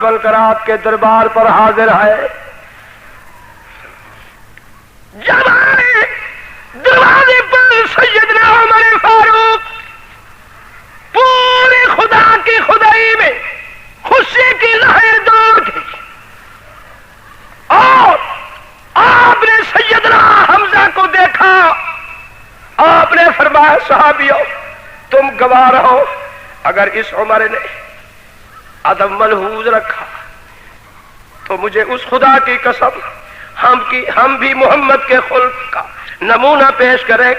کر آپ کے دربار پر حاضر ہے. جب آئے دروازے پر سیدنا عمر فاروق پورے خدا کی خدائی میں خوشی کی لہر دوڑ گئی اور آپ نے سیدنا حمزہ کو دیکھا. آپ نے فرمایا صحابیوں تم گواہ رہو اگر اس عمر نے ادب ملحوظ رکھا تو مجھے اس خدا کی قسم ہم بھی محمد کے خلق کا نمونہ پیش کریں.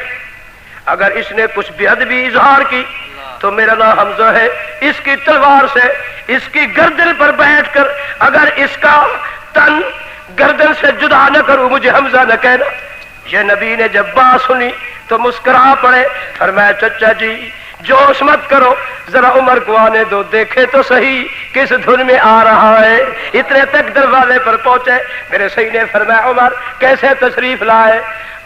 اگر اس نے کچھ بے ادبی اظہار کی تو میرا نام حمزہ ہے. اس کی تلوار سے اس کی گردن پر بیٹھ کر اگر اس کا تن گردن سے جدا نہ کروں مجھے حمزہ نہ کہنا. یہ نبی نے جب بات سنی تو مسکرا پڑے. فرمایا چچا جی جوش مت کرو ذرا عمر کو آنے دو دیکھے تو صحیح کس دھن میں آ رہا ہے. اتنے تک دروازے پر پہنچے. میرے سید نے فرمایا عمر کیسے تشریف لائے؟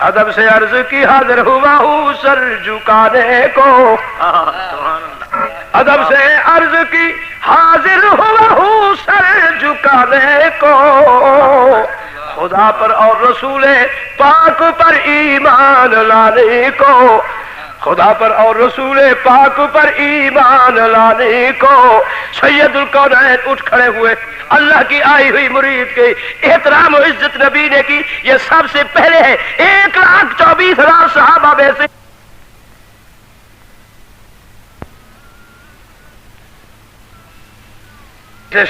ادب سے عرض کی حاضر ہوا ہوں سر جھکانے کو. ادب سے عرض کی حاضر ہوا ہوں سر جھکانے کو. خدا پر اور رسول پاک پر ایمان لانے کو. خدا پر اور رسول پاک پر ایمان لانے کو. سید الکونین اٹھ کھڑے ہوئے. اللہ کی آئی ہوئی مرید کے احترام و عزت نبی نے کی. یہ سب سے پہلے ہے 1,24,000 صحابہ میں سے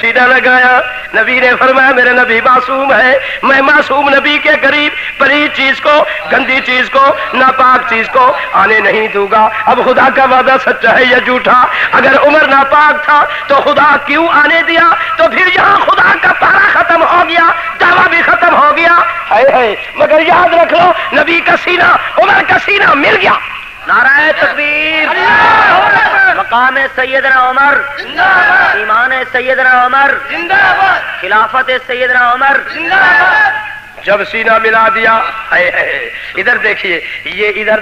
سیدھا لگایا. نبی نے فرمایا میرے نبی معصوم ہے. میں معصوم نبی کے قریب پلید چیز کو گندی چیز کو ناپاک چیز کو آنے نہیں دوں گا. اب خدا کا وعدہ سچا ہے یا جھوٹا؟ اگر عمر ناپاک تھا تو خدا کیوں آنے دیا؟ تو پھر یہاں خدا کا پارا ختم ہو گیا دعویٰ بھی ختم ہو گیا. ہے مگر یاد رکھ لو نبی کا سینہ عمر کا سینہ مل گیا. نعرہ تکبیر، مقام سیدنا عمر، ایمان سیدنا عمر، خلافت سیدنا عمر. جب سینہ ملا دیا ادھر دیکھیے یہ ادھر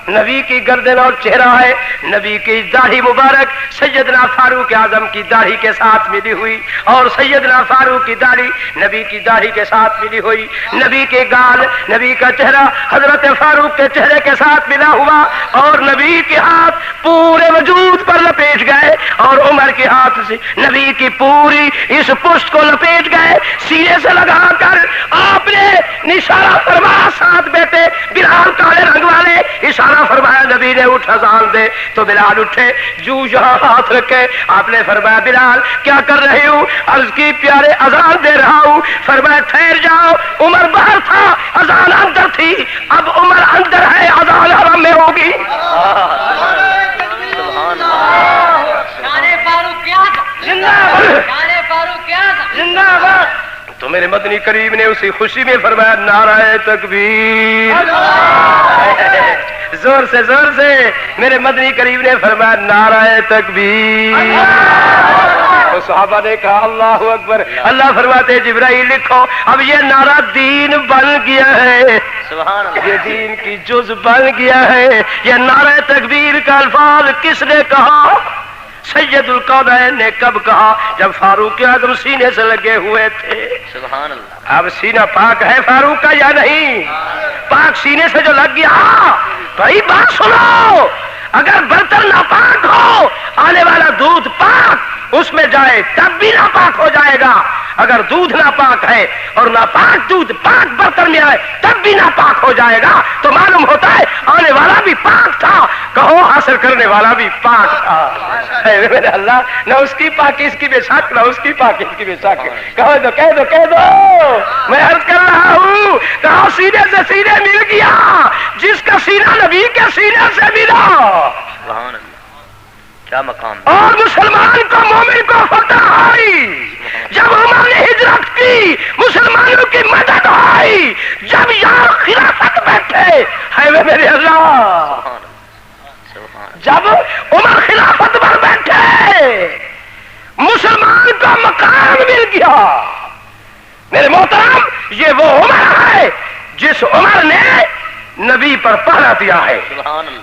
نبی کی گردن اور چہرہ ہے. نبی کی داڑھی مبارک سیدنا فاروق اعظم کی داڑھی کے ساتھ ملی ہوئی اور سیدنا فاروق کی داڑھی نبی کی داڑھی کے ساتھ ملی ہوئی. نبی کے گال نبی کا چہرہ حضرت فاروق کے چہرے کے ساتھ ملا ہوا اور نبی کے ہاتھ پورے وجود پر لپیٹ گئے اور عمر کے ہاتھ سے نبی کی پوری اس پشت کو لپیٹ گئے. سینے سے لگا کر آپ نے اشارہ فرمایا. ساتھ بیٹے بلال کالے رنگ والے اشارہ فرمایا. نبی نے اٹھ اذان دے تو بلال اٹھے. جو یہاں ہاتھ رکھے آپ نے فرمایا بلال کیا کر رہے ہوں؟ عرض کی پیارے اذان دے رہا ہوں. فرمایا ٹھہر جاؤ عمر باہر تھا اذان اندر تھی. اب عمر اندر ہے اذان حرم میں ہوگی. تو میرے مدنی کریم نے اسی خوشی میں فرمایا نعرہ تکبیر. زور سے میرے مدنی کریم نے فرمایا نعرہ تکبیر. تو صحابہ نے کہا اللہ اکبر. اللہ فرماتے جبرائیل لکھو اب یہ نعرہ دین بن گیا ہے. سبحان اللہ. یہ دین کی جز بن گیا ہے. یہ نعرہ تکبیر کا الفاظ کس نے کہا؟ سید الکونین نے کب کہا؟ جب فاروق اعظم سینے سے لگے ہوئے تھے. سبحان اللہ. اب سینہ پاک ہے فاروق کا یا نہیں؟ پاک سینے سے جو لگ گیا. بھائی بات سنو اگر برتن ناپاک ہو آنے والا دودھ پاک اس میں جائے تب بھی ناپاک ہو جائے گا. اگر دودھ ناپاک ہے اور ناپاک دودھ پاک برتن میں آئے تب بھی ناپاک ہو جائے گا. تو معلوم ہوتا ہے آنے والا بھی پاک تھا. کہو حاصل کرنے والا بھی پاک تھا. میرے اللہ نہ اس کی پاکی اس کی بے شک نہ اس کی پاکی اس کی بے شک. کہو تو کہہ دو میں عرض کر رہا ہوں. کہو سینے سے سینے مل گیا جس کا سینہ نبی کے سینے سے ملا. سبحان اللہ. کیا مقام. اور مسلمان کو مومن کو فتح آئی جب عمر نے ہجرت کی. مسلمانوں کی مدد آئی جب یہاں خلافت بیٹھے. ہے میرے اللہ جب عمر خلافت پر بیٹھے مسلمان کا مقام مل گیا. میرے محترم یہ وہ عمر ہے جس عمر نے نبی پر پہرا دیا ہے.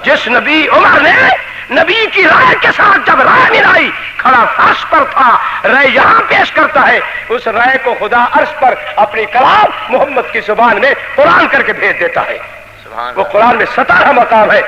جس نبی عمر نے نبی کی رائے کے ساتھ جب رائے ملائی، کھڑا فرش پر تھا، رائے یہاں پیش کرتا ہے، اس رائے کو خدا عرش پر اپنی کلام محمد کی زبان میں قرآن کر کے بھیج دیتا ہے۔ سبحان وہ اللہ۔ قرآن میں 17 مقام ہے۔